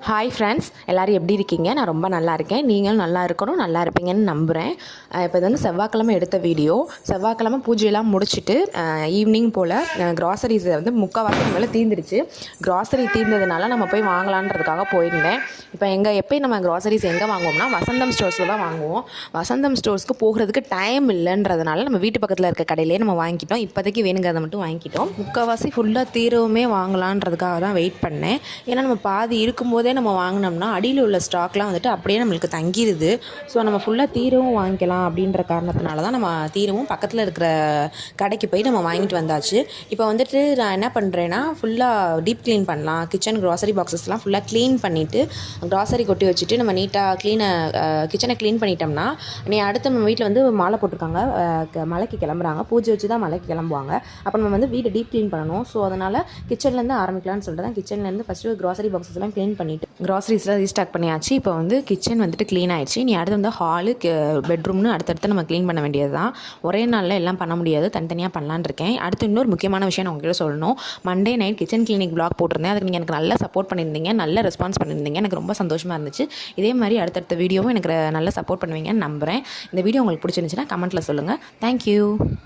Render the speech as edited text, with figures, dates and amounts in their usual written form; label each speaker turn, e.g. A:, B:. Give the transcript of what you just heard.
A: Hi friends, எல்லோரும் எப்படி இருக்கீங்க? நான் ரொம்ப நல்லா இருக்கேன். நீங்களும் நல்லா இருக்கணும், நல்லா இருப்பீங்கன்னு நம்புகிறேன். இப்போ இது வந்து செவ்வாய்க்கிழமை எடுத்த வீடியோ. செவ்வாய்க்கிழமை பூஜையெல்லாம் முடிச்சுட்டு ஈவினிங் போல் க்ராசரிஸை வந்து முக்கால்வாசி மேலே தீர்ந்துருச்சு. க்ராசரி தீர்ந்ததுனால நம்ம போய் வாங்கலான்றதுக்காக போயிருந்தேன். இப்போ எப்போயும் நம்ம க்ராசரிஸ் எங்கே வாங்குவோம்னா வசந்தம் ஸ்டோர்ஸில் தான் வாங்குவோம். வசந்தம் ஸ்டோர்ஸ்க்கு போகிறதுக்கு டைம் இல்லைன்றதுனால நம்ம வீட்டு பக்கத்தில் இருக்க கடையிலே நம்ம வாங்கிட்டோம். இப்போதைக்கு வேணுங்கிறத மட்டும் வாங்கிட்டோம். முக்கால்வாசி ஃபுல்லாக தீரவுமே வாங்கலான்றதுக்காக தான் வெயிட் பண்ணேன். ஏன்னா நம்ம பாதி இருக்கும்போதே நம்ம வாங்கினோம்னா அடியில் உள்ள ஸ்டாக்லாம் வந்துட்டு அப்படியே நம்மளுக்கு தங்கிடுது. ஸோ நம்ம ஃபுல்லாக தீரவும் வாங்கிக்கலாம் அப்படின்ற காரணத்தினால தான் நம்ம தீரவும் பக்கத்தில் இருக்கிற கடைக்கு போய் நம்ம வாங்கிட்டு வந்தாச்சு. இப்போ வந்துட்டு நான் என்ன பண்ணுறேன்னா ஃபுல்லாக டீப் க்ளீன் பண்ணலாம். கிச்சன் க்ராசரி பாக்ஸஸ்லாம் ஃபுல்லாக க்ளீன் பண்ணிவிட்டு க்ராசரி கொட்டி வச்சுட்டு நம்ம நீட்டாக கிச்சனை க்ளீன் பண்ணிட்டோம்னா அடுத்து நம்ம வீட்டில் வந்து மாலை போட்டிருக்காங்க, மலைக்கு கிளம்புறாங்க, பூஜை வச்சு தான் மலைக்கு கிளம்புவாங்க. அப்போ நம்ம வந்து வீட்டை டீப் க்ளீன் பண்ணணும். ஸோ அதனால் கிச்சன்லேருந்து ஆரம்பிக்கலாம்னு சொல்லிட்டு தான் கிச்சன்லேருந்து ஃபஸ்ட்டு க்ராசரி பாக்ஸஸ் எல்லாம் க்ளீன் பண்ணிவிட்டு க்ராசரிஸ்லாம் ரீஸ்டாக் பண்ணியாச்சு. இப்போ வந்து கிச்சன் வந்துட்டு க்ளீன் ஆகிடுச்சு. நீ அடுத்து வந்து ஹாலு, பெட்ரூம்னு அடுத்தடுத்து நம்ம க்ளீன் பண்ண வேண்டியது தான். ஒரே நாளில் எல்லாம் பண்ண முடியாது, தனித்தனியாக பண்ணலான்னு இருக்கேன். அடுத்து இன்னொரு முக்கியமான விஷயம் நான் உங்கள்கிட்ட சொல்லணும். Monday night kitchen clinic vlog போட்டிருந்தேன். அதுக்கு நீங்கள் எனக்கு நல்லா சப்போர்ட் பண்ணியிருந்தீங்க, நல்ல ரெஸ்பான்ஸ் பண்ணியிருந்தீங்க. எனக்கு ரொம்ப சந்தோஷமாக இருந்துச்சு. இதே மாதிரி அடுத்தடுத்த வீடியோவும் எனக்கு நல்லா சப்போர்ட் பண்ணுவீங்கன்னு நம்புகிறேன். இந்த வீடியோ உங்களுக்கு பிடிச்சிருந்துச்சுன்னா கமெண்ட்டில் சொல்லுங்கள். தேங்க்யூ.